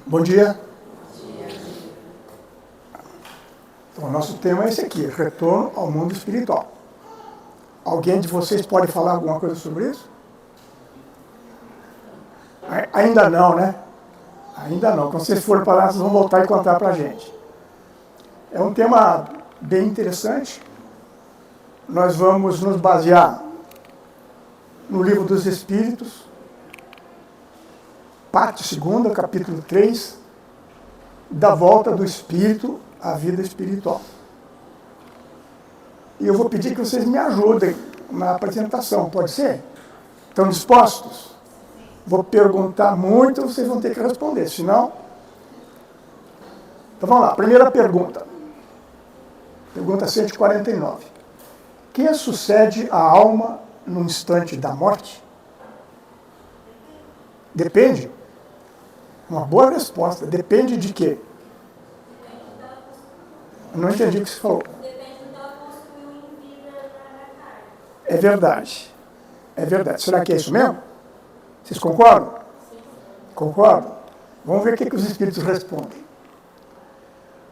Bom dia. Então, o nosso tema é esse aqui, retorno ao mundo espiritual. Alguém de vocês pode falar alguma coisa sobre isso? Ainda não, né? Ainda não. Quando vocês forem para lá, vocês vão voltar e contar para a gente. É um tema bem interessante. Nós vamos nos basear no Livro dos Espíritos, parte 2, capítulo 3, da volta do Espírito à vida espiritual. E eu vou pedir que vocês me ajudem na apresentação, pode ser? Estão dispostos? Vou perguntar muito, vocês vão ter que responder, senão... Então vamos lá, primeira pergunta. Pergunta 149. O que sucede à alma no instante da morte? Depende. Uma boa resposta. Depende de quê? Eu não entendi o que você falou. Depende do que ela construiu em vida na carne. É verdade. É verdade. Será que é isso mesmo? Vocês concordam? Sim. Concordam? Vamos ver o que os espíritos respondem.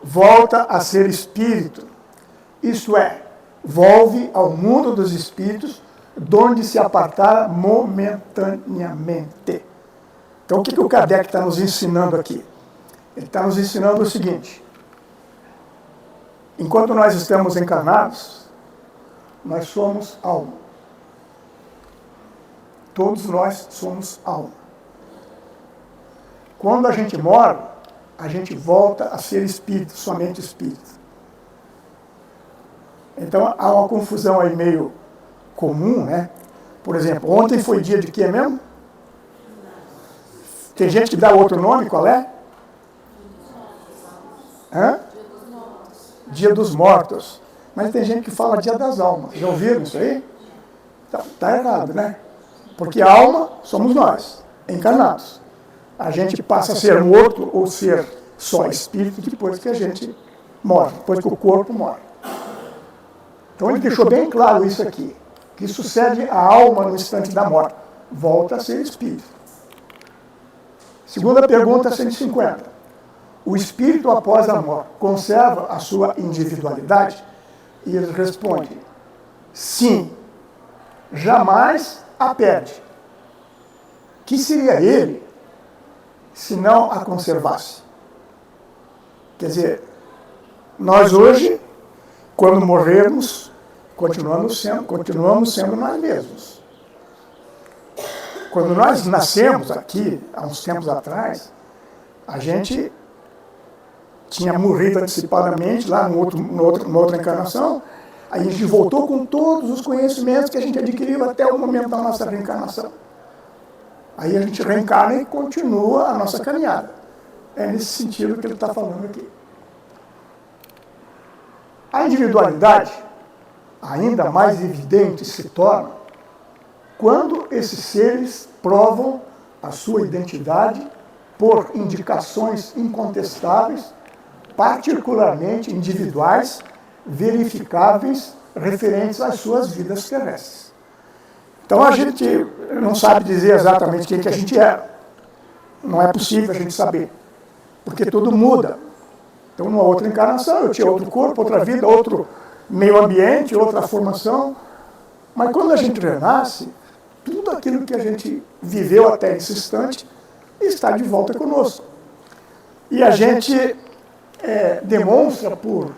Volta a ser espírito. Isto é, volve ao mundo dos espíritos, donde se apartar momentaneamente. Então, o que o Kardec está nos ensinando aqui? Ele está nos ensinando o seguinte. Enquanto nós estamos encarnados, nós somos alma. Todos nós somos alma. Quando a gente morre, a gente volta a ser espírito, somente espírito. Então, há uma confusão aí meio comum, né? Por exemplo, ontem foi dia de quê mesmo? Tem gente que dá outro nome, qual é? Hã? Dia dos Mortos. Mas tem gente que fala Dia das Almas. Já ouviram isso aí? Está errado, né? Porque a alma somos nós, encarnados. A gente passa a ser morto ou ser só espírito depois que a gente morre, depois que o corpo morre. Então ele deixou bem claro isso aqui, que sucede à alma no instante da morte. Volta a ser espírito. Segunda pergunta, 150. O espírito após a morte conserva a sua individualidade? E ele responde, sim, jamais a perde. Que seria ele se não a conservasse? Quer dizer, nós hoje, quando morrermos, continuamos sendo nós mesmos. Quando nós nascemos aqui, há uns tempos atrás, a gente tinha morrido antecipadamente lá numa outra encarnação, aí a gente voltou com todos os conhecimentos que a gente adquiriu até o momento da nossa reencarnação. Aí a gente reencarna e continua a nossa caminhada. É nesse sentido que ele está falando aqui. A individualidade ainda mais evidente se torna quando esses seres provam a sua identidade por indicações incontestáveis, particularmente individuais, verificáveis, referentes às suas vidas terrestres. Então a gente não sabe dizer exatamente quem que a gente era. Não é possível a gente saber, porque tudo muda. Então, numa outra encarnação, eu tinha outro corpo, outra vida, outro meio ambiente, outra formação. Mas quando a gente renasce, tudo aquilo que a gente viveu até esse instante está de volta conosco. E a gente demonstra por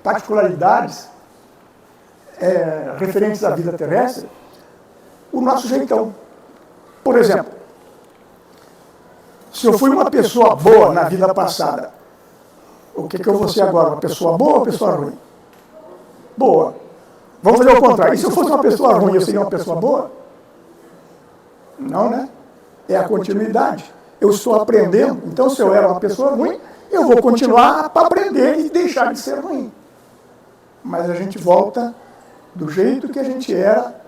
particularidades referentes à vida terrestre o nosso jeitão. Por exemplo, se eu fui uma pessoa boa na vida passada, o que eu vou ser agora? Uma pessoa boa ou uma pessoa ruim? Boa. Vamos fazer o contrário. E se eu fosse uma pessoa ruim, eu seria uma pessoa boa? Não, né? É a continuidade. Eu estou aprendendo. Então, se eu era uma pessoa ruim, eu vou continuar para aprender e deixar de ser ruim. Mas a gente volta do jeito que a gente era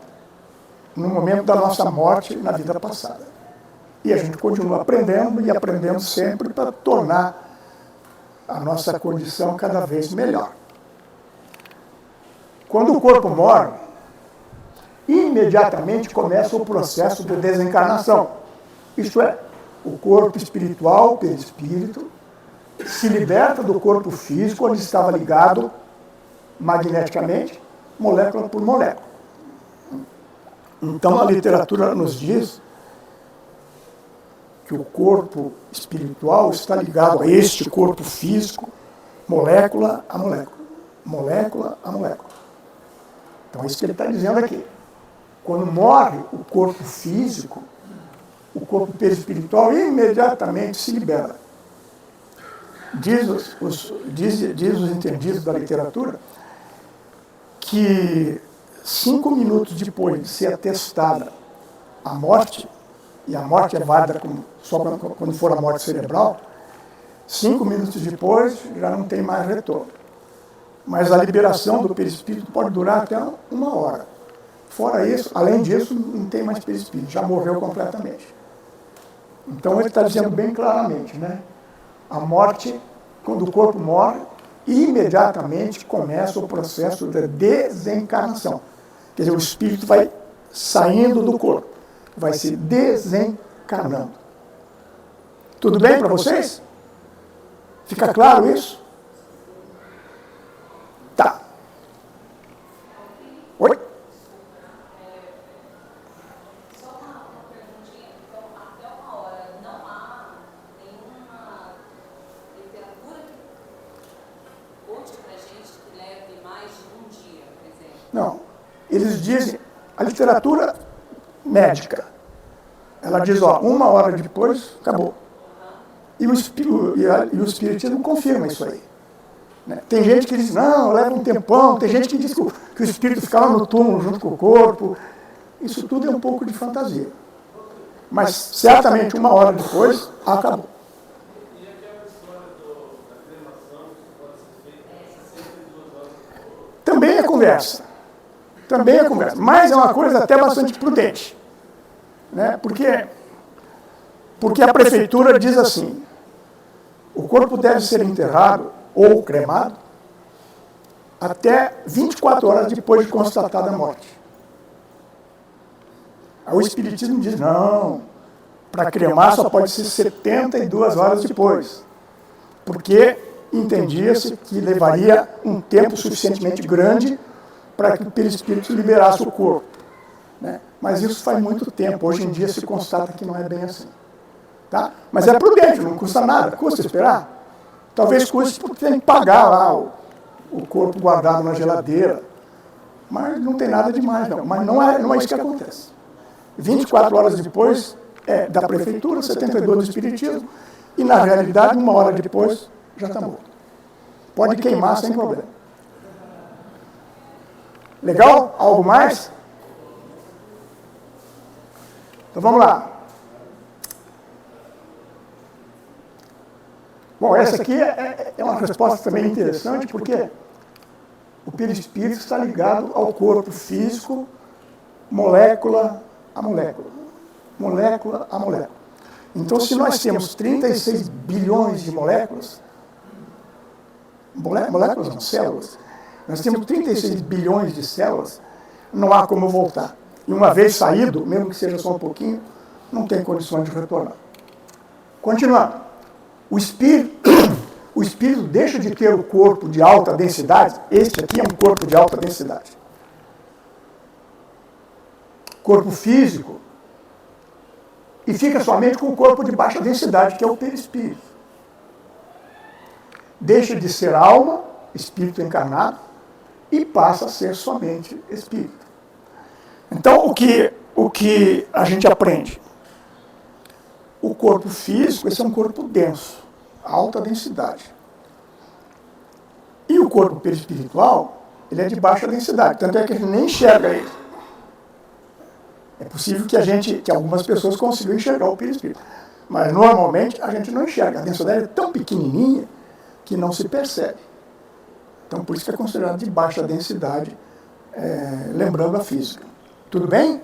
no momento da nossa morte na vida passada. E a gente continua aprendendo e aprendendo sempre para tornar a nossa condição cada vez melhor. Quando o corpo morre, imediatamente começa o processo de desencarnação. Isto é, o corpo espiritual, perispírito, se liberta do corpo físico, onde estava ligado magneticamente, molécula por molécula. Então a literatura nos diz que o corpo espiritual está ligado a este corpo físico, molécula a molécula. Molécula a molécula. Então é isso que ele está dizendo aqui. Quando morre o corpo físico, o corpo perispiritual imediatamente se libera. Diz os entendidos da literatura que 5 minutos depois de ser atestada a morte, e a morte é válida só quando for a morte cerebral, 5 minutos depois já não tem mais retorno. Mas a liberação do perispírito pode durar até 1 hora. Fora isso, além disso, não tem mais perispírito, já morreu completamente. Então ele está dizendo bem claramente, né? A morte, quando o corpo morre, imediatamente começa o processo de desencarnação. Quer dizer, o espírito vai saindo do corpo, vai se desencarnando. Tudo bem para vocês? Fica claro isso? Tá. Oi? Só uma perguntinha. Então, até 1 hora, não há nenhuma literatura que conte pra gente que leve mais de 1 dia, por exemplo? Não. Eles dizem, a literatura médica, ela diz, 1 hora depois, acabou. E o espiritismo confirma isso aí. Né? Tem gente que diz, não, leva um tempão, tem gente que diz que o espírito fica lá no túmulo junto com o corpo. Isso tudo é um pouco de fantasia. Mas certamente 1 hora depois, acabou. E aquela história da cremação que pode ser feita sempre 2 horas depois? Também é conversa. Também é conversa. Mas é uma coisa até bastante prudente. Né? Porque a prefeitura diz assim, o corpo deve ser enterrado ou cremado até 24 horas depois de constatada a morte. Aí o espiritismo diz, não, para cremar só pode ser 72 horas depois, porque entendia-se que levaria um tempo suficientemente grande para que o perispírito liberasse o corpo. Né? Mas isso faz muito tempo, hoje em dia se constata que não é bem assim. Tá? Mas é prudente, não custa nada, custa esperar. Talvez custe porque tem que pagar lá o corpo guardado na geladeira. Mas não tem nada demais, não. Mas não é isso que acontece. 24 horas depois é da prefeitura, 72 do espiritismo, e na realidade, 1 hora depois, já está morto. Pode queimar sem problema. Legal? Algo mais? Então vamos lá. Bom, essa aqui é uma resposta também interessante, porque o perispírito está ligado ao corpo físico, molécula a molécula. Molécula a molécula. Então, se nós temos 36 bilhões de moléculas, moléculas não, células, nós temos 36 bilhões de células, não há como voltar. E uma vez saído, mesmo que seja só um pouquinho, não tem condições de retornar. Continuando. O espírito deixa de ter o corpo de alta densidade. Este aqui é um corpo de alta densidade. Corpo físico. E fica somente com o corpo de baixa densidade, que é o perispírito. Deixa de ser alma, espírito encarnado, e passa a ser somente espírito. Então, o que a gente aprende? O corpo físico, esse é um corpo denso, alta densidade. E o corpo perispiritual, ele é de baixa densidade, tanto é que a gente nem enxerga ele. É possível que algumas pessoas consigam enxergar o perispírito, mas normalmente a gente não enxerga. A densidade é tão pequenininha que não se percebe. Então, por isso que é considerado de baixa densidade, lembrando a física. Tudo bem?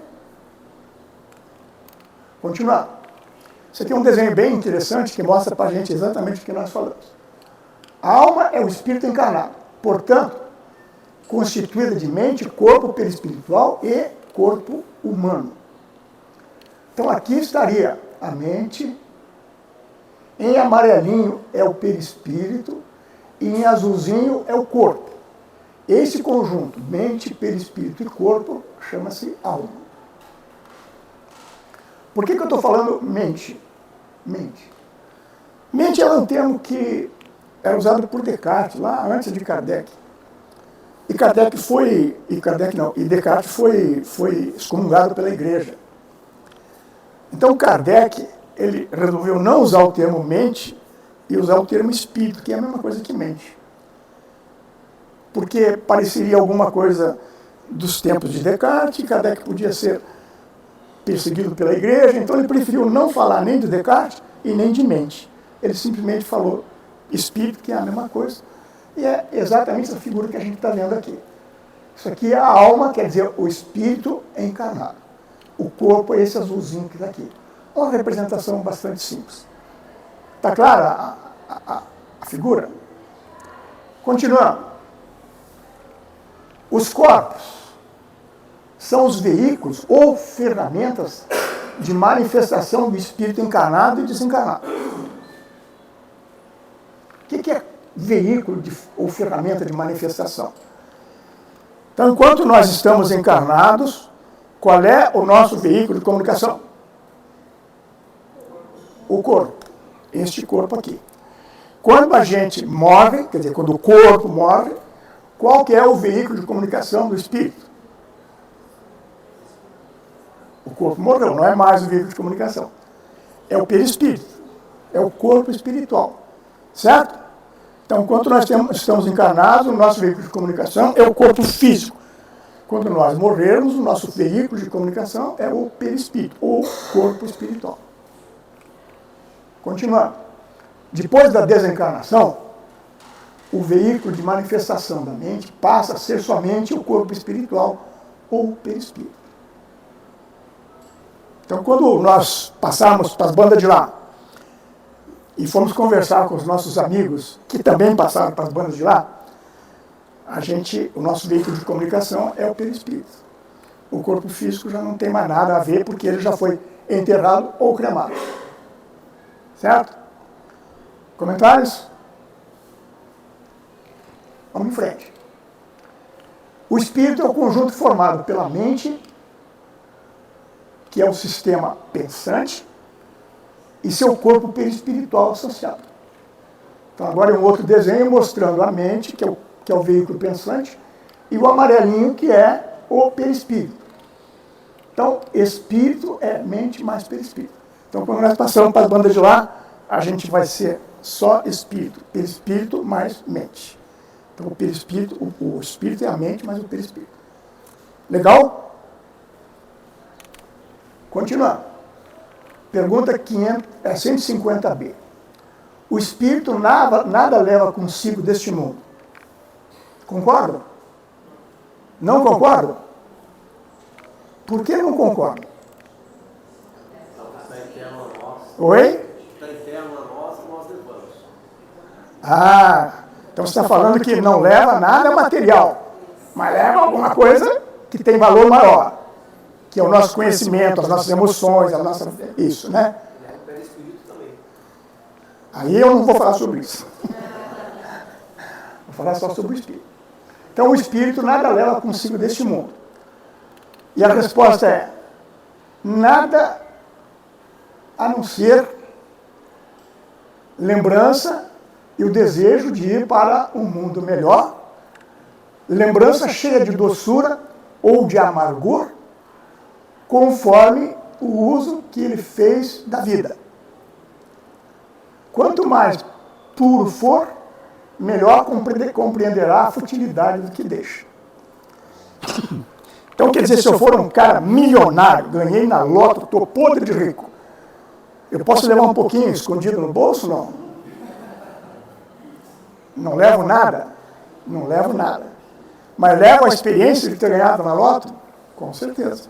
Continuar. Você tem um desenho bem interessante que mostra para a gente exatamente o que nós falamos. A alma é o espírito encarnado, portanto, constituída de mente, corpo perispiritual e corpo humano. Então aqui estaria a mente, Em amarelinho é o perispírito e em azulzinho é o corpo. Esse conjunto, mente, perispírito e corpo, chama-se alma. Por que eu estou falando mente? Mente. Mente é um termo que era usado por Descartes, lá antes de Kardec. E Descartes foi excomungado pela igreja. Então Kardec, ele resolveu não usar o termo mente e usar o termo espírito, que é a mesma coisa que mente. Porque pareceria alguma coisa dos tempos de Descartes, Kardec podia ser perseguido pela igreja, então ele preferiu não falar nem de Descartes e nem de mente. Ele simplesmente falou espírito, que é a mesma coisa, e é exatamente essa figura que a gente está vendo aqui. Isso aqui é a alma, quer dizer, o espírito encarnado. O corpo é esse azulzinho que está aqui. Uma representação bastante simples. Está clara a figura? Continuando. Os corpos são os veículos ou ferramentas de manifestação do espírito encarnado e desencarnado. O que é veículo ou ferramenta de manifestação? Então, enquanto nós estamos encarnados, qual é o nosso veículo de comunicação? O corpo. Este corpo aqui. Quando a gente morre, quer dizer, quando o corpo morre, qual que é o veículo de comunicação do espírito? O corpo morreu, não é mais o veículo de comunicação. É o perispírito. É o corpo espiritual. Certo? Então, enquanto nós estamos encarnados, o nosso veículo de comunicação é o corpo físico. Quando nós morrermos, o nosso veículo de comunicação é o perispírito, ou corpo espiritual. Continuando. Depois da desencarnação, o veículo de manifestação da mente passa a ser somente o corpo espiritual, ou perispírito. Então, quando nós passarmos para as bandas de lá, e fomos conversar com os nossos amigos, que também passaram para as bandas de lá, o nosso veículo de comunicação é o perispírito. O corpo físico já não tem mais nada a ver, porque ele já foi enterrado ou cremado. Certo? Comentários? Vamos em frente. O espírito é o conjunto formado pela mente, que é o sistema pensante, e seu corpo perispiritual associado. Então agora é um outro desenho mostrando a mente, que é o veículo pensante, e o amarelinho, que é o perispírito. Então, espírito é mente mais perispírito. Então, quando nós passamos para as bandas de lá, a gente vai ser só espírito. Perispírito mais mente. Então, o perispírito, o espírito é a mente mais o perispírito. Legal? Continuando. Pergunta 150b. O espírito nada leva consigo deste mundo. Concordam? Não concordam? Por que não concordam? Oi? Está interno a nós levamos. Então você está falando que não leva nada material, mas leva alguma coisa que tem valor maior, que é o nosso conhecimento, as nossas emoções, isso, né? Aí eu não vou falar sobre isso. Vou falar só sobre o espírito. Então o espírito nada leva consigo deste mundo. E a resposta é: nada a não ser lembrança e o desejo de ir para um mundo melhor, lembrança cheia de doçura ou de amargor, conforme o uso que ele fez da vida. Quanto mais puro for, melhor compreenderá a futilidade do que deixa. Então, quer dizer, se eu for um cara milionário, ganhei na loto, estou podre de rico, eu posso levar um pouquinho escondido no bolso? Não. Não levo nada? Não levo nada. Mas levo a experiência de ter ganhado na loto? Com certeza.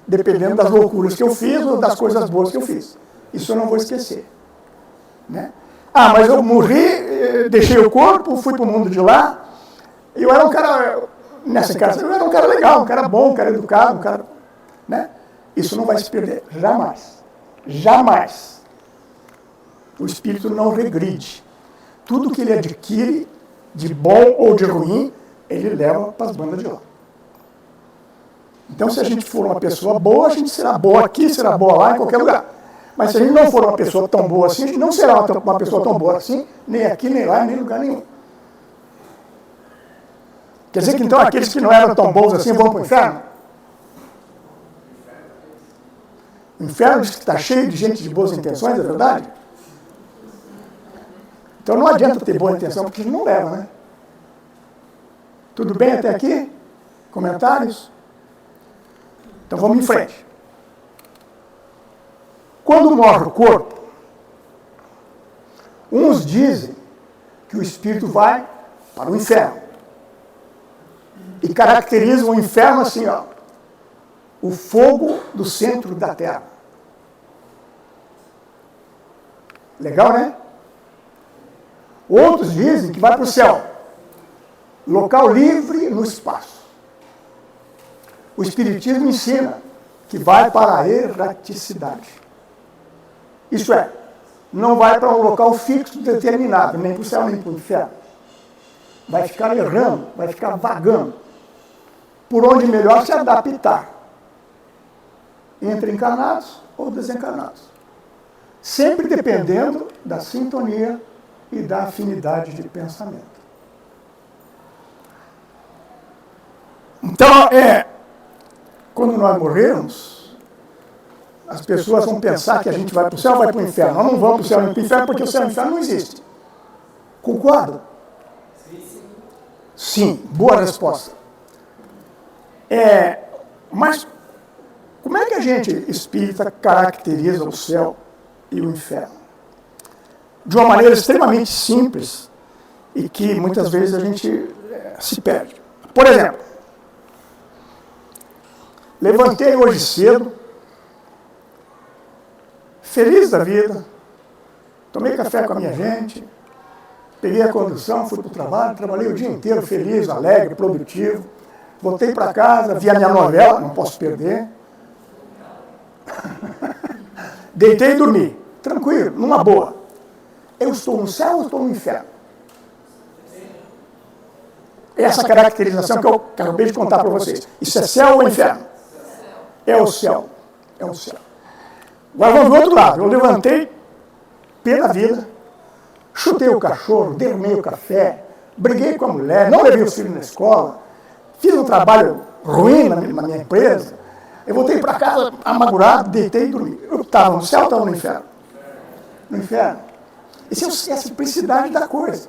Dependendo das loucuras que eu fiz ou das coisas boas que eu fiz. Isso eu não vou esquecer. Né? Mas eu morri, deixei o corpo, fui para o mundo de lá, e eu era um cara, nessa casa, eu era um cara legal, um cara bom, um cara educado, um cara... Né? Isso não vai se perder, jamais. Jamais. O espírito não regride. Tudo que ele adquire, de bom ou de ruim, ele leva para as bandas de lá. Então, se a gente for uma pessoa boa, a gente será boa aqui, será boa lá, em qualquer lugar. Mas se a gente não for uma pessoa tão boa assim, a gente não será uma pessoa tão boa assim, nem aqui, nem lá, nem em lugar nenhum. Quer dizer que então aqueles que não eram tão bons assim vão para o inferno? O inferno diz que está cheio de gente de boas intenções, é verdade? Então não adianta ter boa intenção, porque a gente não leva, né? Tudo bem até aqui? Comentários? Então vamos em frente. Quando morre o corpo, uns dizem que o espírito vai para o inferno. E caracterizam o inferno assim, ó, o fogo do centro da terra. Legal, né? Outros dizem que vai para o céu, local livre no espaço. O Espiritismo ensina que vai para a erraticidade. Isso é, não vai para um local fixo determinado, nem para o céu, nem para o inferno. Vai ficar errando, vai ficar vagando, por onde melhor se adaptar, entre encarnados ou desencarnados. Sempre dependendo da sintonia e da afinidade de pensamento. Então, quando nós morrermos, as pessoas vão pensar que a gente vai para o céu ou vai para o inferno. Nós não vamos para o céu nem para o inferno, porque o céu e o inferno não existem. Concordo? Sim, boa resposta. Mas como é que a gente espírita caracteriza o céu e o inferno? De uma maneira extremamente simples e que muitas vezes a gente se perde. Por exemplo, levantei hoje cedo, feliz da vida, tomei café com a minha gente, peguei a condução, fui para o trabalho, trabalhei o dia inteiro feliz, alegre, produtivo, voltei para casa, vi a minha novela, não posso perder, deitei e dormi, tranquilo, numa boa. Eu estou no céu ou estou no inferno? Essa caracterização que eu acabei de contar para vocês. Isso é céu ou inferno? É o céu. É o céu. Agora vamos do outro lado. Eu levantei, pé da vida, chutei o cachorro, derrumei o café, briguei com a mulher, não levei os filhos na escola, fiz um trabalho ruim na minha empresa, eu voltei para casa amargurado, deitei e dormi. Eu estava no céu ou estava no inferno? No inferno. Essa é a simplicidade da coisa.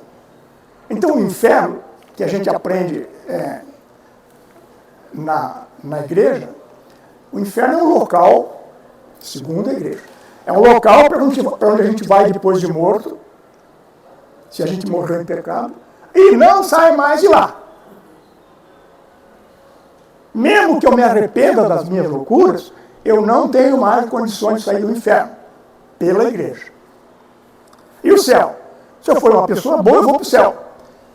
Então o inferno, que a gente aprende na igreja, o inferno é um local, segundo a igreja, é um local para onde a gente vai depois de morto, se a gente morreu em pecado, e não sai mais de lá. Mesmo que eu me arrependa das minhas loucuras, eu não tenho mais condições de sair do inferno, pela igreja. E o céu? Se eu for uma pessoa boa, eu vou para o céu.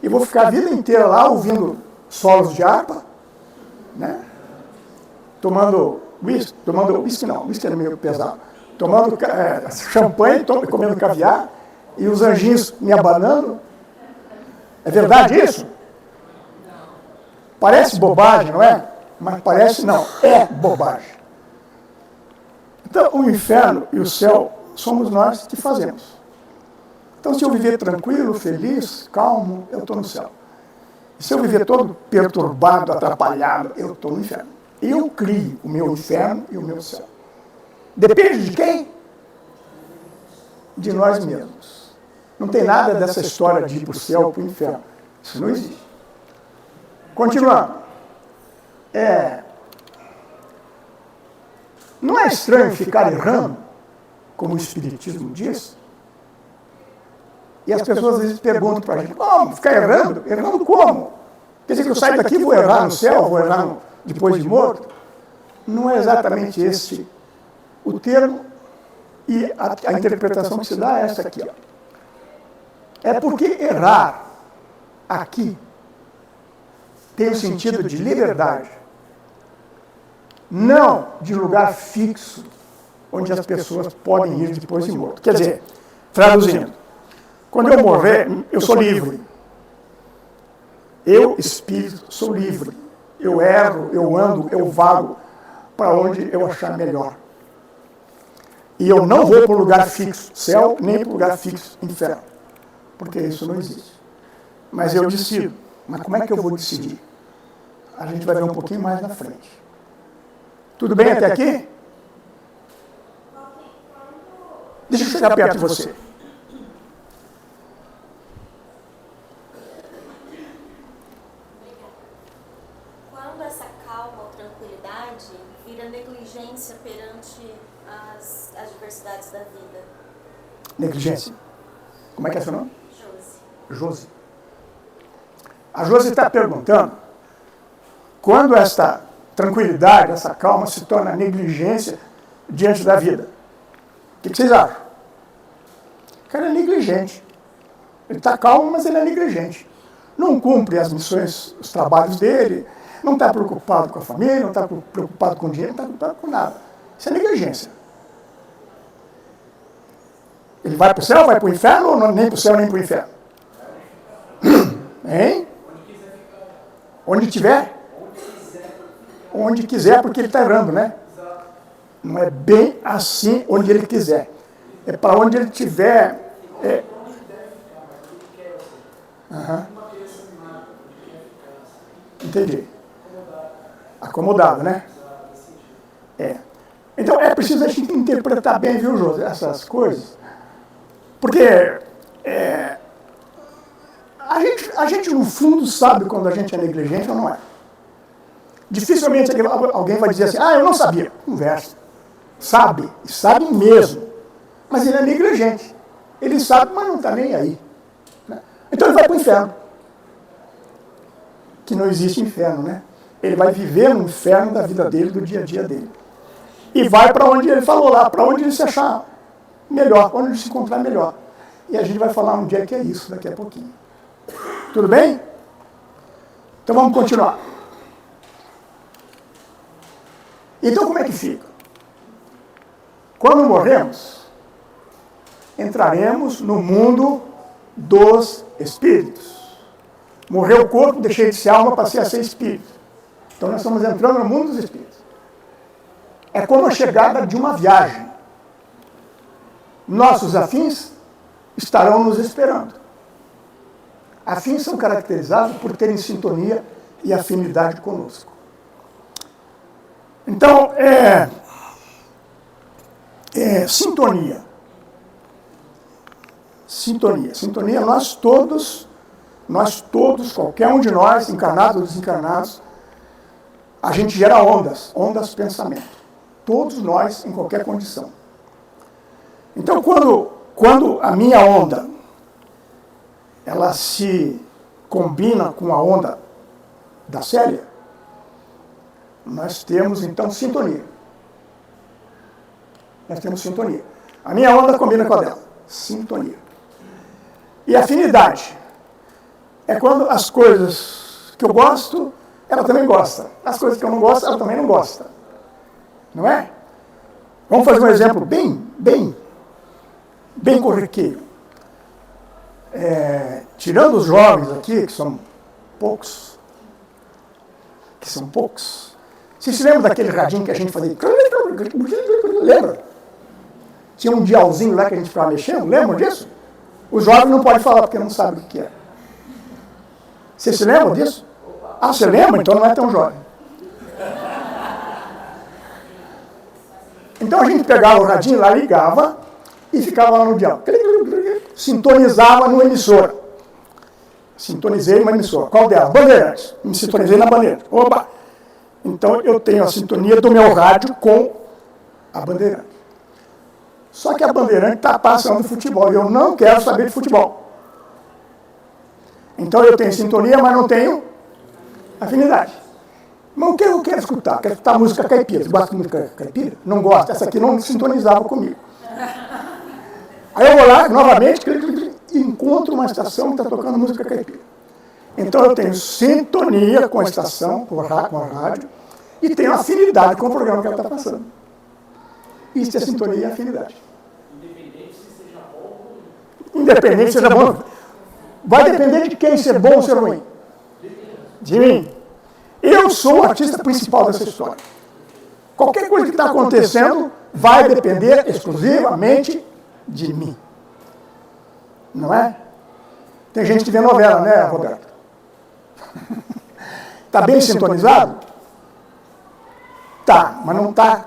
E vou ficar a vida inteira lá ouvindo solos de harpa, né? Tomando whisky era meio pesado, tomando champanhe, comendo caviar, e os anjinhos me abanando. É verdade isso? Parece bobagem, não é? Mas parece não, é bobagem. Então, o inferno e o céu somos nós que fazemos. Então, se eu viver tranquilo, feliz, calmo, eu estou no céu. E se eu viver todo perturbado, atrapalhado, eu estou no inferno. Eu crio o meu inferno e o meu céu. Depende de quem? De nós mesmos. Não tem nada dessa história de ir para o céu ou para o inferno. Isso não existe. Continuando. Não é estranho ficar errando, como o Espiritismo diz? E as pessoas às vezes perguntam para a gente, como? Ficar errando? Errando como? Quer dizer que eu saio daqui e vou errar no céu, vou errar depois de morto? Não é exatamente esse o termo, e a interpretação que se dá é essa aqui. Ó. É porque errar aqui tem o sentido de liberdade, não de lugar fixo onde as pessoas podem ir depois de morto. Quer dizer, Traduzindo, quando eu morrer, eu sou livre. Eu, espírito, sou livre. Eu erro, eu ando, eu vago para onde eu achar melhor. E eu não vou para o lugar fixo, céu, nem para o lugar fixo, inferno. Porque isso não existe. Mas eu decido. Mas como é que eu vou decidir? A gente vai ver um pouquinho mais na frente. Tudo bem até aqui? Deixa eu chegar perto de você. Quando essa calma ou tranquilidade vira negligência perante as adversidades da vida? Negligência. Como é que é seu nome? Josi. Josi. A Josi está perguntando quando esta tranquilidade, essa calma se torna negligência diante da vida. O que vocês acham? O cara é negligente. Ele está calmo, mas ele é negligente. Não cumpre as missões, os trabalhos dele, não está preocupado com a família, não está preocupado com o dinheiro, não está preocupado com nada. Isso é negligência. Ele vai para o céu, vai para o inferno, ou não, nem para o céu, nem para o inferno? Hein? Onde tiver? Onde quiser, porque ele está errando, né? Não é bem assim onde ele quiser. É para onde ele tiver. Entendi. Acomodado, né? Então é preciso a gente interpretar bem, viu, José, essas coisas. Porque a gente, no fundo, sabe quando a gente é negligente ou não é. Dificilmente alguém vai dizer assim, eu não sabia. Conversa. Sabe, e sabe mesmo. Mas ele é negligente. Ele sabe, mas não está nem aí. Então ele vai para o inferno. Que não existe inferno, né? Ele vai viver no inferno da vida dele, do dia a dia dele. E vai para onde ele falou lá, para onde ele se achar melhor, onde ele se encontrar melhor. E a gente vai falar um dia que é isso, daqui a pouquinho. Tudo bem? Então vamos continuar. Então como é que fica? Quando morremos, entraremos no mundo dos espíritos. Morreu o corpo, deixei de ser alma, passei a ser espírito. Então nós estamos entrando no mundo dos espíritos. É como a chegada de uma viagem. Nossos afins estarão nos esperando. Afins são caracterizados por terem sintonia e afinidade conosco. Então, sintonia. Sintonia, nós todos, qualquer um de nós, encarnados ou desencarnados, a gente gera ondas pensamento. Todos nós, em qualquer condição. Então, quando a minha onda, ela se combina com a onda da Célia, nós temos, então, sintonia. Nós temos sintonia. A minha onda combina com a dela. Sintonia. E afinidade. É quando as coisas que eu gosto, ela também gosta. As coisas que eu não gosto, ela também não gosta. Não é? Vamos fazer um exemplo bem corriqueiro. Tirando os jovens aqui, que são poucos, vocês se lembram daquele radinho que a gente fazia? Lembra? Tinha um dialzinho lá que a gente ficava mexendo, lembram disso? Os jovens não podem falar porque não sabem o que é. Vocês se lembram disso? Você lembra? Então não é tão jovem. Então a gente pegava o radinho lá, ligava e ficava lá no dial. Sintonizava no emissora. Sintonizei uma emissora. Qual delas? Bandeirantes. Me sintonizei na Bandeira. Opa! Então eu tenho a sintonia do meu rádio com a Bandeirante. Só que a Bandeirante está passando futebol e eu não quero saber de futebol. Então eu tenho sintonia, mas não tenho afinidade. Mas o que eu quero escutar? Quero escutar música caipira. Você gosta de música caipira? Não gosta. Essa aqui não sintonizava comigo. Aí eu vou lá, novamente, e encontro uma estação que está tocando música caipira. Então eu tenho sintonia com a estação, com a rádio, e tenho afinidade com o programa que ela está passando. Isso é sintonia e afinidade. Independente se seja bom ou ruim. Independente se seja bom. Vai depender de quem ser bom ou ser ruim. De mim. Eu sou o artista principal dessa história. Qualquer coisa que está acontecendo vai depender exclusivamente de mim. Não é? Tem gente que vê novela, né, Roberto? Está bem sintonizado? Tá, mas não está...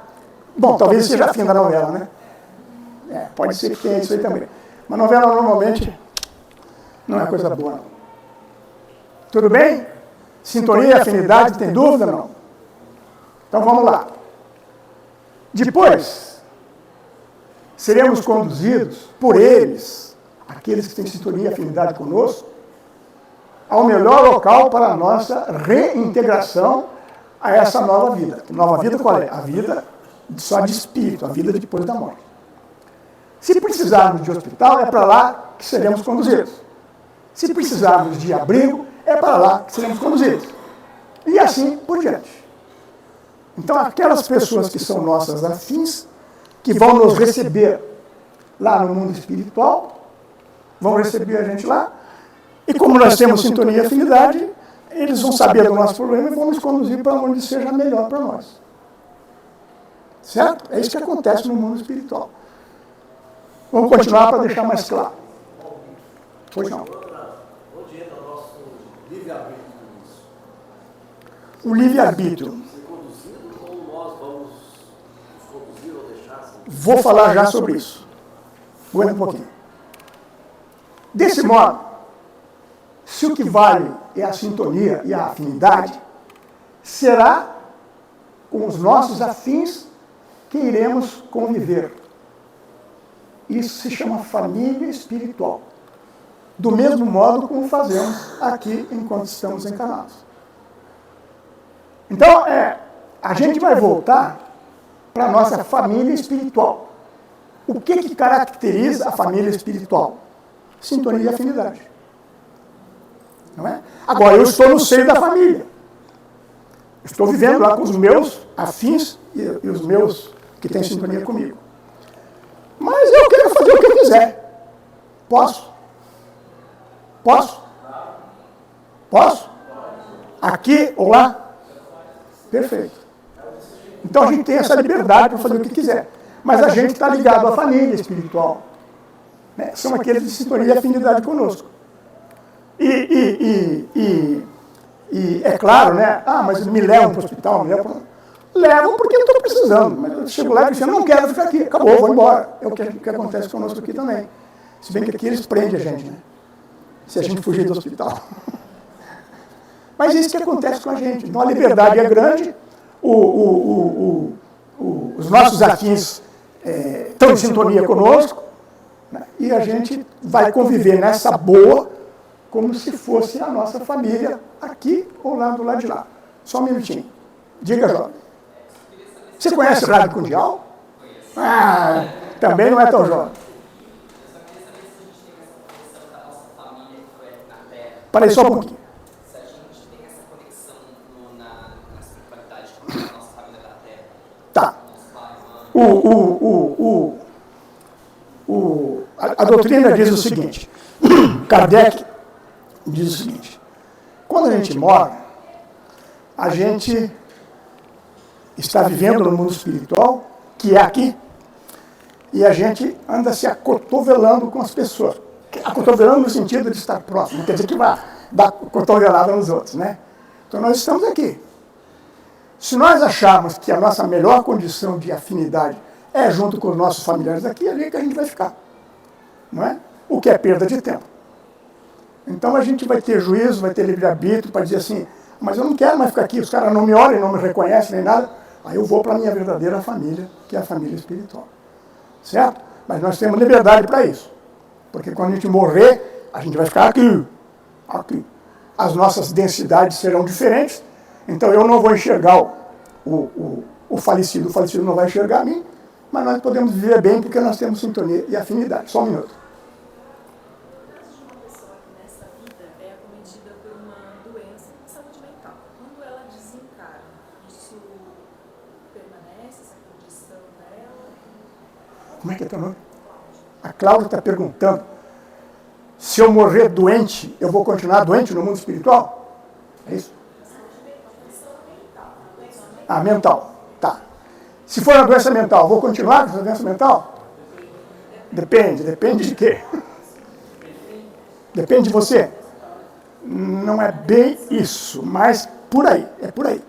Bom, talvez seja a fim da novela, né? Pode ser que tenha isso aí também. Mas novela normalmente não é coisa boa, não. Tudo bem? Sintonia, afinidade, tem dúvida? Não. Então vamos lá. Depois, seremos conduzidos por eles, aqueles que têm sintonia e afinidade conosco, ao melhor local para a nossa reintegração a essa nova vida. Nova vida qual é? A vida só de espírito, a vida depois da morte. Se precisarmos de hospital, é para lá que seremos conduzidos. Se precisarmos de abrigo, é para lá que seremos conduzidos. E assim por diante. Então, aquelas pessoas que são nossas afins, que vão nos receber lá no mundo espiritual, vão receber a gente lá, e como nós temos sintonia e afinidade, eles vão saber do nosso problema e vão nos conduzir para onde seja melhor para nós. Certo? É isso que acontece no mundo espiritual. Vamos continuar para deixar mais claro. Pois não. Onde entra o nosso livre-arbítrio nisso? O livre-arbítrio. Ser conduzido ou nós vamos nos conduzir ou deixar assim? Vou falar já sobre isso. Aguenta um pouquinho. Desse modo, se o que vale é a sintonia e a afinidade, será com os nossos afins que iremos conviver. Isso se chama família espiritual. Do mesmo modo como fazemos aqui enquanto estamos encarnados. Então, a gente vai voltar para a nossa família espiritual. O que caracteriza a família espiritual? Sintonia e afinidade. Não é? Agora, eu estou no seio da família. Estou vivendo lá com os meus afins e os meus que têm sintonia comigo. Mas eu quero fazer o que eu quiser. Posso? Posso? Posso? Aqui ou lá? Perfeito. Então a gente tem essa liberdade para fazer o que quiser. Mas a gente está ligado à família espiritual. Né? São aqueles de sintonia e afinidade conosco. E é claro, né? Ah, mas me levam para o hospital, me levam para... Levam porque eu estou precisando. Mas eu chego lá e digo, eu não quero ficar aqui. Acabou, vou embora. É o que acontece conosco aqui também. Se bem que aqui eles prendem a gente, né? Se a gente fugir do hospital. Mas isso que acontece com a gente. Então a liberdade é grande, os nossos afins estão em sintonia conosco, né? E a gente vai conviver nessa boa como se fosse a nossa família aqui ou lá do lado de lá. Só um minutinho. Diga, jovem. Você conhece Rádio Mundial? Ah, também não é tão jovem. Parei só um pouquinho. Se a gente tem essa conexão na espiritualidade com a nossa família da Terra. Tá. A doutrina diz o seguinte, Kardec diz o seguinte, quando a gente morre, a gente está vivendo no mundo espiritual, que é aqui, e a gente anda se acotovelando com as pessoas. Acotovelando no sentido de estar próximo, não quer dizer que vai dar cotovelada nos outros, né? Então nós estamos aqui. Se nós acharmos que a nossa melhor condição de afinidade é junto com os nossos familiares aqui, é ali que a gente vai ficar. Não é? O que é perda de tempo. Então a gente vai ter juízo, vai ter livre-arbítrio para dizer assim, mas eu não quero mais ficar aqui, os caras não me olham, não me reconhecem nem nada, aí eu vou para a minha verdadeira família, que é a família espiritual. Certo? Mas nós temos liberdade para isso. Porque quando a gente morrer, a gente vai ficar aqui. Aqui. As nossas densidades serão diferentes, então eu não vou enxergar o falecido não vai enxergar a mim, mas nós podemos viver bem porque nós temos sintonia e afinidade. Só um minuto. No caso de uma pessoa que nessa vida é acometida por uma doença de saúde mental, quando ela desencarna, isso permanece, essa condição dela? Como é que é teu nome? A Cláudia está perguntando se eu morrer doente, eu vou continuar doente no mundo espiritual? É isso? Ah, mental. Tá. Se for uma doença mental, vou continuar com essa doença mental? Depende de quê? Depende de você? Não é bem isso, mas por aí, é por aí.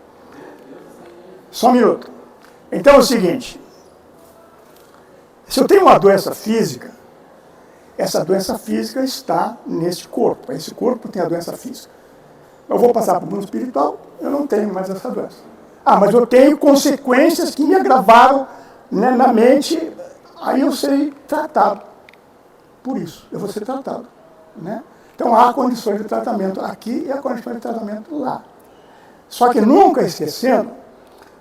Só um minuto. Então é o seguinte, se eu tenho uma doença física, essa doença física está nesse corpo. Esse corpo tem a doença física. Eu vou passar para o mundo espiritual, eu não tenho mais essa doença. Ah, mas eu tenho consequências que me agravaram, né, na mente, aí eu serei tratado. Por isso, eu vou ser tratado. Né? Então há condições de tratamento aqui e há condições de tratamento lá. Só que nunca esquecendo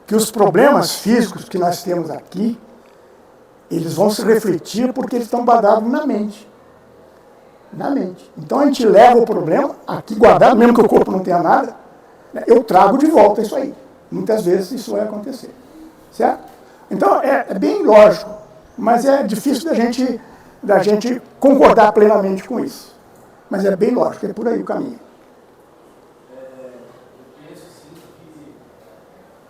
que os problemas físicos que nós temos aqui, eles vão se refletir porque eles estão guardados na mente. Na mente. Então a gente leva o problema aqui guardado, mesmo que o corpo não tenha nada, né, eu trago de volta isso aí. Muitas vezes isso vai acontecer. Certo? Então é bem lógico, mas é difícil da gente concordar plenamente com isso. Mas é bem lógico, é por aí o caminho. Eu penso sim que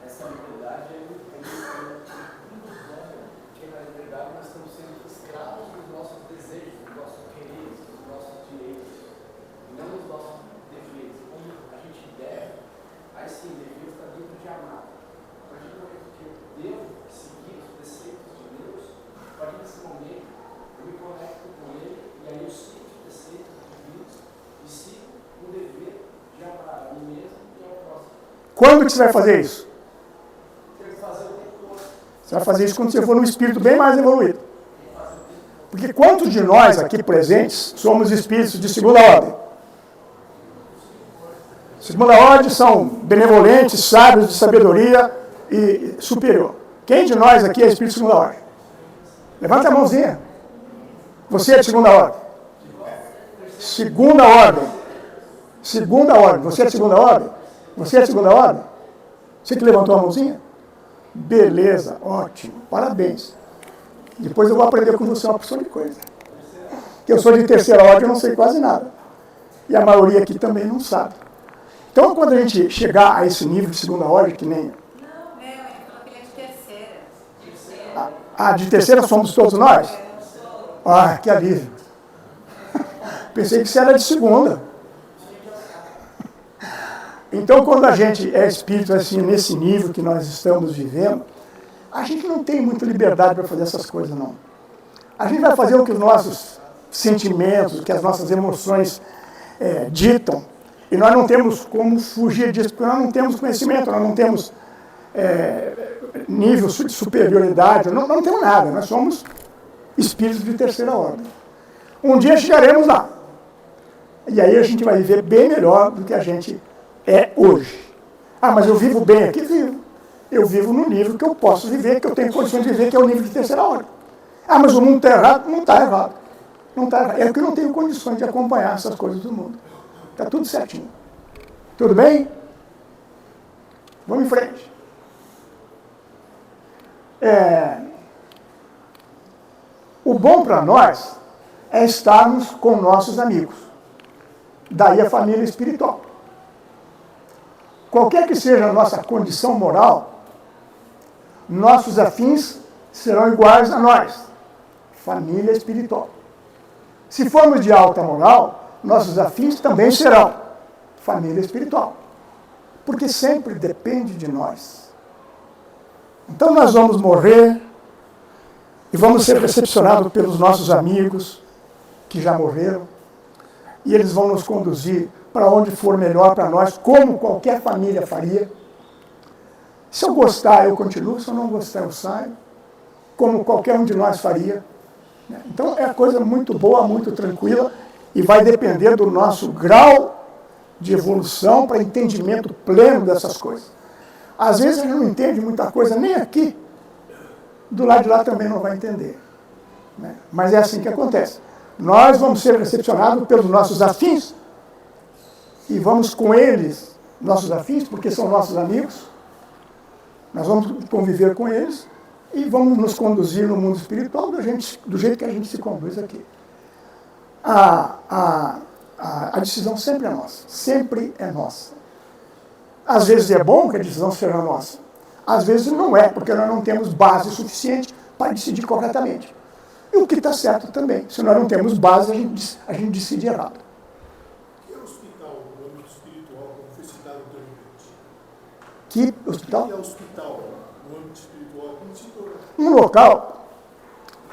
essa liberdade é ilusória, porque na liberdade nós estamos sendo escravos dos nossos desejos, dos nossos quereres, dos nossos direitos, não dos nossos defeitos. Como a gente deve, aí sim, Deus está dentro de amar. A partir do momento que eu devo seguir os preceitos de Deus, a partir desse momento eu me conecto com Ele e aí eu sigo os preceitos divinos e sigo o dever de amar a mim mesmo e ao próximo. Quando que você vai fazer isso? Tem que fazer o tempo todo. Você vai fazer isso quando você for num espírito bem mais evoluído. Porque quantos de nós aqui presentes somos espíritos de segunda ordem? Segunda ordem são benevolentes, sábios, de sabedoria e superior. Quem de nós aqui é espírito de segunda ordem? Levanta a mãozinha. Você é de segunda ordem? Segunda ordem. Segunda ordem. Você é de segunda ordem? Você é de segunda ordem? Você que levantou a mãozinha? Beleza, ótimo, parabéns. Depois eu vou aprender com você uma porção de coisa. Que eu sou de terceira ordem, eu não sei quase nada. E a maioria aqui também não sabe. Então, quando a gente chegar a esse nível de segunda ordem, que nem... Não, ele falou que ele é de terceira. De terceira somos todos nós? Ah, que alívio. Pensei que você era de segunda. Então, quando a gente é espírito assim, nesse nível que nós estamos vivendo, a gente não tem muita liberdade para fazer essas coisas, não. A gente vai fazer o que os nossos sentimentos, o que as nossas emoções ditam, e nós não temos como fugir disso, porque nós não temos conhecimento, nós não temos nível de superioridade, não temos nada, nós somos espíritos de terceira ordem. Um dia chegaremos lá. E aí a gente vai viver bem melhor do que a gente é hoje. Ah, mas eu vivo bem aqui? Vivo. Eu vivo no nível que eu posso viver, que eu tenho condições de viver, que é o nível de terceira ordem. Ah, mas o mundo está errado? Não está errado. Não está errado. É porque eu não tenho condições de acompanhar essas coisas do mundo. Está tudo certinho. Tudo bem? Vamos em frente. O bom para nós é estarmos com nossos amigos. Daí a família espiritual. Qualquer que seja a nossa condição moral, nossos afins serão iguais a nós. Família espiritual. Se formos de alta moral, nossos afins também serão. Família espiritual. Porque sempre depende de nós. Então nós vamos morrer e vamos ser recepcionados pelos nossos amigos que já morreram. E eles vão nos conduzir para onde for melhor para nós, como qualquer família faria. Se eu gostar, eu continuo. Se eu não gostar, eu saio. Como qualquer um de nós faria. Então é coisa muito boa, muito tranquila, e vai depender do nosso grau de evolução para entendimento pleno dessas coisas. Às vezes a gente não entende muita coisa, nem aqui. Do lado de lá também não vai entender. Mas é assim que acontece. Nós vamos ser recepcionados pelos nossos afins, e vamos com eles, nossos afins, porque são nossos amigos. Nós vamos conviver com eles e vamos nos conduzir no mundo espiritual do jeito que a gente se conduz aqui. a decisão sempre é nossa. Sempre é nossa. Às vezes é bom que a decisão seja nossa. Às vezes não é, porque nós não temos base suficiente para decidir corretamente. E o que está certo também. Se nós não temos base, a gente decide errado. O que é hospital no âmbito espiritual, como foi citado anteriormente? Que hospital? O que é hospital no âmbito espiritual, como citou? Um local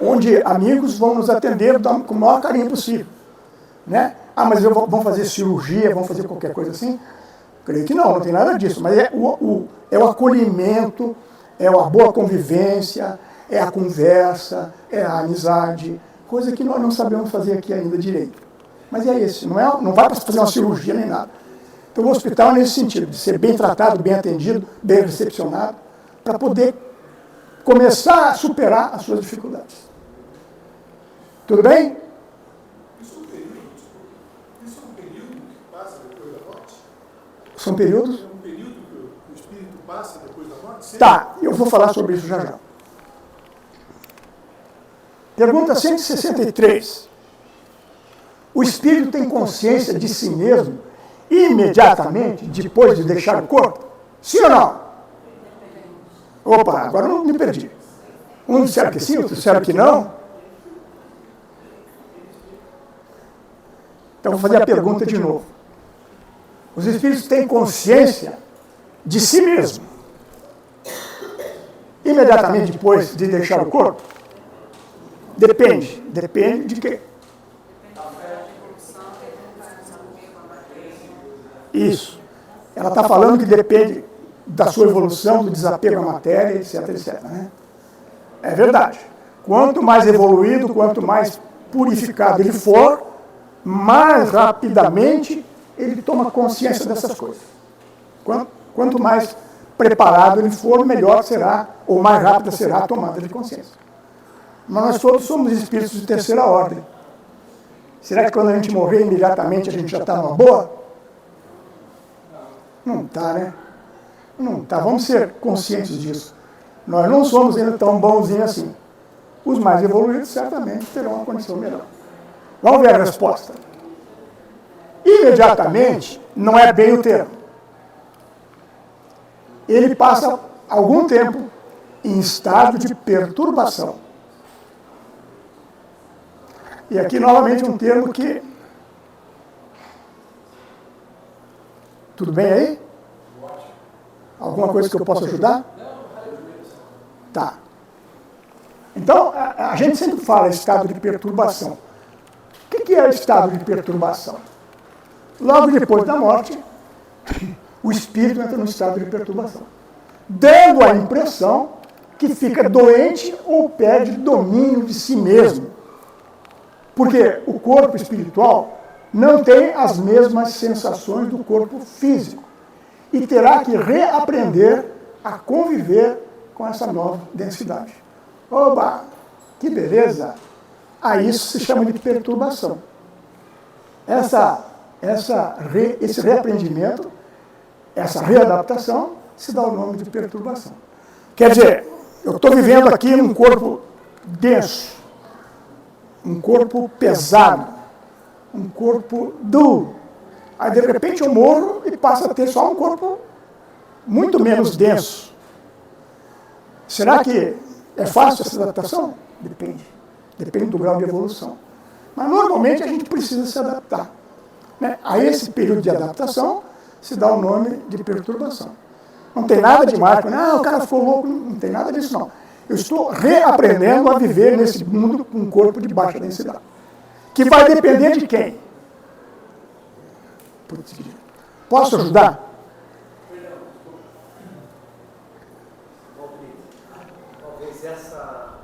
onde amigos vão nos atender com o maior carinho possível. Né? Mas vão fazer cirurgia, vão fazer qualquer coisa assim? Creio que não tem nada disso. Mas é o acolhimento, é a boa convivência, é a conversa, é a amizade, coisa que nós não sabemos fazer aqui ainda direito. Mas é esse, não vai para fazer uma cirurgia nem nada. Então o hospital é nesse sentido, de ser bem tratado, bem atendido, bem recepcionado, para poder começar a superar as suas dificuldades. Tudo bem? Isso é um período que passa depois da morte? São períodos? É um período que o espírito passa depois da morte? Sempre? Tá, eu vou falar sobre isso já já. Pergunta 163. O espírito tem consciência de si mesmo imediatamente depois de deixar o corpo? Sim ou não? Opa, agora não me perdi. Um disseram que sim, outro disseram que não. Então vou fazer a pergunta de novo. Os espíritos têm consciência de si mesmo imediatamente depois de deixar o corpo? Depende. Depende de quê? Isso. Ela está falando que depende da sua evolução, do desapego à matéria, etc, etc. Né? É verdade. Quanto mais evoluído, quanto mais purificado ele for, mais rapidamente ele toma consciência dessas coisas. Quanto mais preparado ele for, melhor será, ou mais rápida será a tomada de consciência. Mas nós todos somos espíritos de terceira ordem. Será que quando a gente morrer imediatamente a gente já está numa boa? Não está, né? Não está. Vamos ser conscientes disso. Nós não somos ainda tão bonzinhos assim. Os mais evoluídos certamente terão uma condição melhor. Vamos ver a resposta. Imediatamente não é bem o termo. Ele passa algum tempo em estado de perturbação. E aqui, novamente, um termo que... Tudo bem aí? Alguma coisa que eu possa ajudar? Tá. Então, a gente sempre fala estado de perturbação. O que é estado de perturbação? Logo depois da morte, o espírito entra no estado de perturbação, dando a impressão que fica doente ou perde domínio de si mesmo. Porque o corpo espiritual não tem as mesmas sensações do corpo físico e terá que reaprender a conviver com essa nova densidade. Oba, que beleza! Aí isso se chama de perturbação. Esse reaprendimento, essa readaptação, se dá o nome de perturbação. Quer dizer, eu estou vivendo aqui num corpo denso, um corpo pesado, um corpo duro. Aí, de repente, eu morro e passo a ter só um corpo muito menos denso. Será que é fácil essa adaptação? Depende. Depende do grau de evolução. Mas, normalmente, a gente precisa se adaptar. Né? A esse período de adaptação se dá o nome de perturbação. Não tem nada demais. O cara ficou louco. Não tem nada disso, não. Eu estou reaprendendo a viver nesse mundo com um corpo de baixa densidade. Que vai depender de quem? Posso ajudar? Talvez essa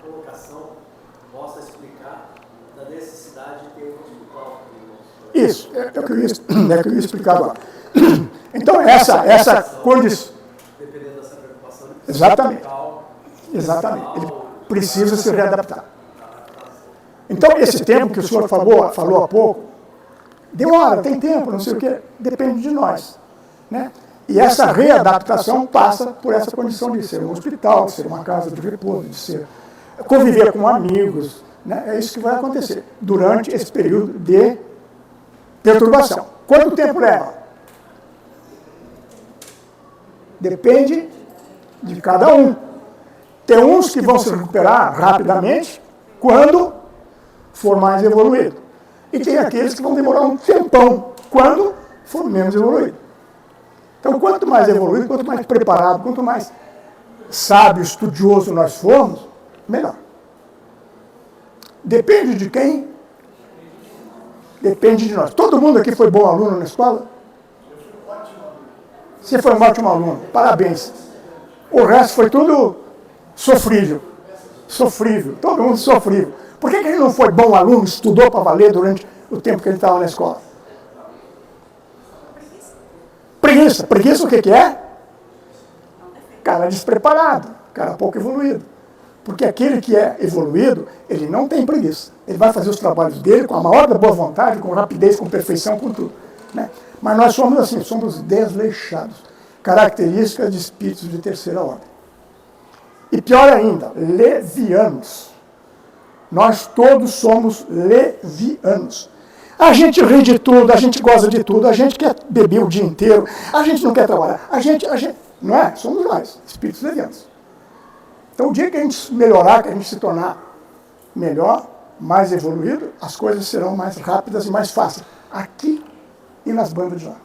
colocação possa explicar da necessidade de ter um hospital. Isso, é o que eu ia explicar agora. Então, essa condição... Dependendo dessa preocupação. Exatamente. Ele precisa se readaptar. Então, esse tempo que o senhor falou há pouco, demora, tem tempo, não sei o quê, depende de nós. Né? E essa readaptação passa por essa condição de ser um hospital, de ser uma casa de repouso, de ser conviver com amigos, Né? É isso que vai acontecer durante esse período de perturbação. Quanto tempo leva? Depende de cada um. Tem uns que vão se recuperar rapidamente quando for mais evoluído. E tem aqueles que vão demorar um tempão quando for menos evoluído. Então, quanto mais evoluído, quanto mais preparado, quanto mais sábio, estudioso nós formos, melhor. Depende de quem? Depende de nós. Todo mundo aqui foi bom aluno na escola? Você foi um ótimo aluno, parabéns. O resto foi tudo sofrível. Sofrível, todo mundo sofrível. Por que ele não foi bom aluno, estudou para valer durante o tempo que ele estava na escola? Preguiça. Preguiça o que é? Cara despreparado, cara pouco evoluído. Porque aquele que é evoluído, ele não tem preguiça. Ele vai fazer os trabalhos dele com a maior da boa vontade, com rapidez, com perfeição, com tudo. Né? Mas nós somos assim, somos desleixados. Características de espíritos de terceira ordem. E pior ainda, levianos. Nós todos somos levianos. A gente ri de tudo, a gente gosta de tudo, a gente quer beber o dia inteiro, a gente não quer trabalhar, a gente não é? Somos nós, espíritos levianos. Então, o dia que a gente melhorar, que a gente se tornar melhor, mais evoluído, as coisas serão mais rápidas e mais fáceis. Aqui e nas bandas de lá.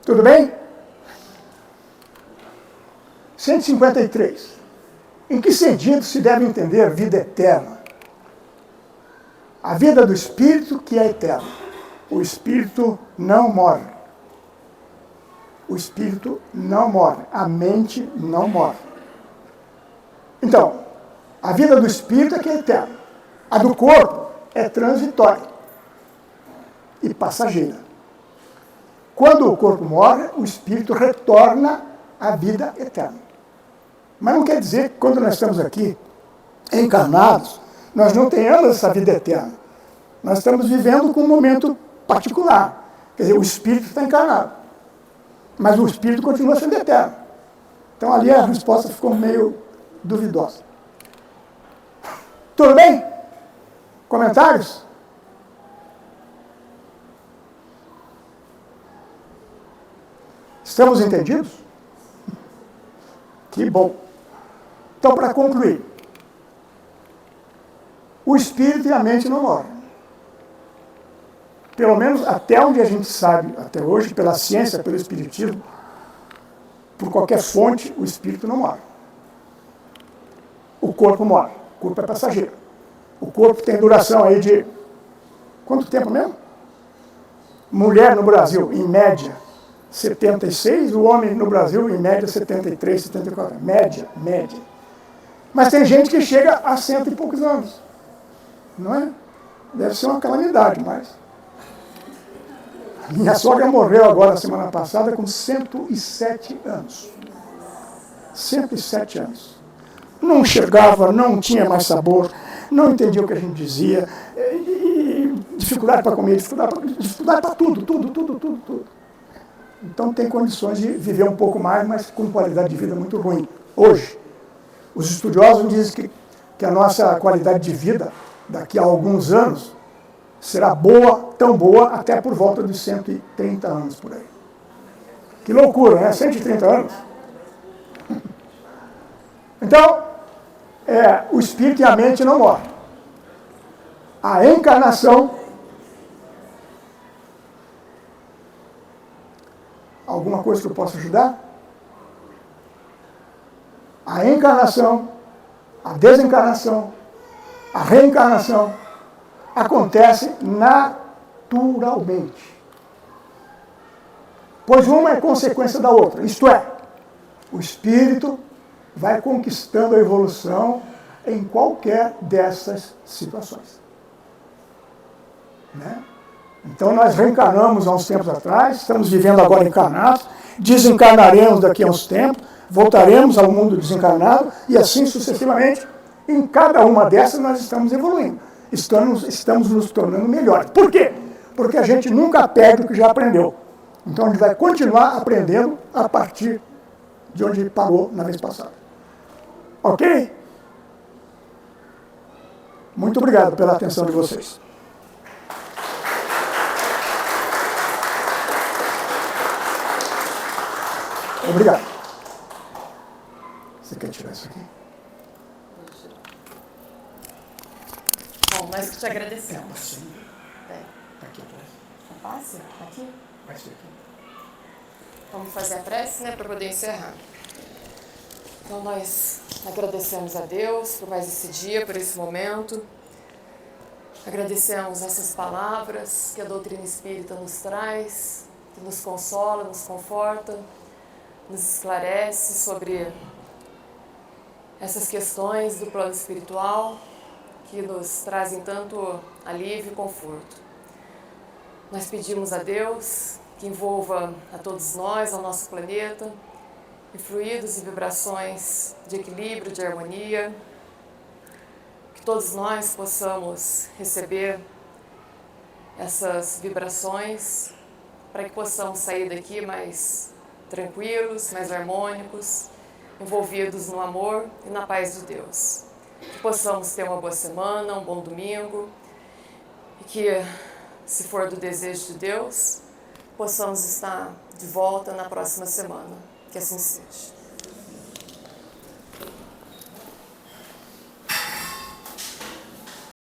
Tudo bem? 153. Em que sentido se deve entender vida eterna? A vida do espírito que é eterna. O espírito não morre. O espírito não morre. A mente não morre. Então, a vida do espírito é que é eterna. A do corpo é transitória e passageira. Quando o corpo morre, o espírito retorna à vida eterna. Mas não quer dizer que quando nós estamos aqui, encarnados, nós não tenhamos essa vida eterna. Nós estamos vivendo com um momento particular. Quer dizer, o espírito está encarnado. Mas o espírito continua sendo eterno. Então ali a resposta ficou meio duvidosa. Tudo bem? Comentários? Estamos entendidos? Que bom. Então, para concluir, o espírito e a mente não morrem. Pelo menos até onde a gente sabe, até hoje, pela ciência, pelo espiritismo, por qualquer fonte, o espírito não morre. O corpo morre. O corpo é passageiro. O corpo tem duração aí de... Quanto tempo mesmo? Mulher no Brasil, em média, 76. O homem no Brasil, em média, 73, 74. Média. Mas tem gente que chega a 100 e poucos anos. Não é? Deve ser uma calamidade, mas... Minha sogra morreu agora, semana passada, com 107 anos. 107 anos. Não enxergava, não tinha mais sabor, não entendia o que a gente dizia, dificuldade para comer, dificuldade para tudo. Então tem condições de viver um pouco mais, mas com qualidade de vida muito ruim. Hoje, os estudiosos dizem que a nossa qualidade de vida, daqui a alguns anos, será boa, tão boa, até por volta de 130 anos por aí. Que loucura, né? 130 anos. Então, o espírito e a mente não morrem. A encarnação... Alguma coisa que eu possa ajudar? A encarnação, a desencarnação, a reencarnação acontece naturalmente. Pois uma é consequência da outra. Isto é, o espírito vai conquistando a evolução em qualquer dessas situações. Né? Então nós reencarnamos há uns tempos atrás, estamos vivendo agora encarnados, desencarnaremos daqui a uns tempos, voltaremos ao mundo desencarnado e assim sucessivamente. Em cada uma dessas nós estamos evoluindo, estamos nos tornando melhores. Por quê? Porque a gente nunca perde o que já aprendeu. Então a gente vai continuar aprendendo a partir de onde parou na vez passada. Ok? Muito obrigado pela atenção de vocês. Obrigado. Você quer tirar isso aqui? Bom, nós que te agradecemos. Tá aqui atrás. Passa? Aqui? Vai ser aqui. Vamos fazer a prece, né, para poder encerrar. Então, nós agradecemos a Deus por mais esse dia, por esse momento. Agradecemos essas palavras que a doutrina espírita nos traz, que nos consola, nos conforta, nos esclarece sobre essas questões do plano espiritual que nos trazem tanto alívio e conforto. Nós pedimos a Deus que envolva a todos nós, ao nosso planeta, em fluidos e vibrações de equilíbrio, de harmonia, que todos nós possamos receber essas vibrações para que possamos sair daqui mais tranquilos, mais harmônicos, envolvidos no amor e na paz de Deus. Que possamos ter uma boa semana, um bom domingo e que, se for do desejo de Deus, possamos estar de volta na próxima semana. Que assim seja.